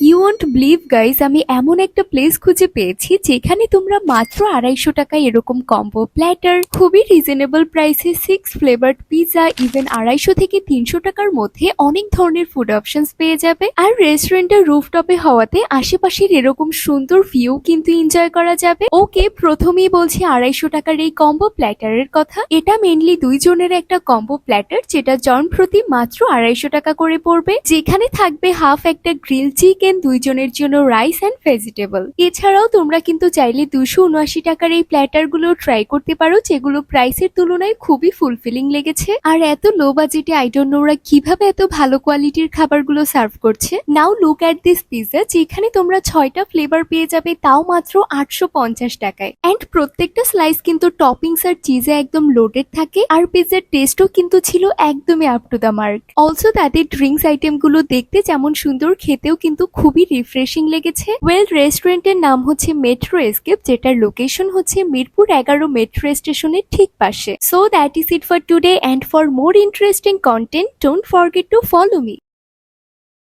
You won't believe guys, আমি এমন একটা প্লেস খুঁজে পেয়েছি যেখানে তোমরা মাত্র 250 টাকায় এরকম কম্বো প্ল্যাটার, খুবই রিজনেবল প্রাইসে 6 ফ্লেভারড পিৎজা, ইভেন 250 থেকে 300 টাকার মধ্যে অনেক ধরনের ফুড অপশনস পেয়ে যাবে। আর রেস্টুরেন্টের রুফটপে হওয়াতে আশেপাশের এরকম সুন্দর ভিউ কিন্তু এনজয় করা যাবে। ওকে, প্রথমেই বলছি 250 টাকার এই কম্বো প্ল্যাটারের কথা। এটা মেনলি 2 জনের একটা কম্বো প্ল্যাটার, যেটা জন প্রতি মাত্র 250 টাকা করে পড়বে, যেখানে থাকবে হাফ একটা গ্রিল চিকেন, 2 জনের জন্য রাইস এন্ড ভেজিটেবল। এছাড়াও তোমরা কিন্তু চাইলে 279 টাকার এই প্ল্যাটার গুলো ট্রাই করতে পারো, যেগুলো প্রাইসের তুলনায় খুবই ফুলফিলিং লেগেছে। আর এত লো বাজেটে আই ডোন্ট নো ওরা কিভাবে এত ভালো কোয়ালিটির খাবারগুলো সার্ভ করছে। নাও লুক এট দিস পিৎজা, যেখানে তোমরা 6টা ফ্লেভার পেয়ে যাবে, তাও মাত্র 850 টাকায়। এন্ড প্রত্যেকটা স্লাইস কিন্তু টপিংস আর চিজে একদম লোডেড থাকে। আর পিৎজার টেস্টও কিন্তু ছিল একদমই up to the mark. Also তাদের ড্রিঙ্কস আইটেম গুলো দেখতে যেমন সুন্দর, খেতেও কিন্তু খুবই রিফ্রেশিং লেগেছে। রেস্টুরেন্টের নাম হচ্ছে মেট্রো এসকেপ, যেটার লোকেশন হচ্ছে মিরপুর 11 মেট্রো স্টেশনের ঠিক পাশে। So that is it for today, and for more interesting content don't forget to follow me.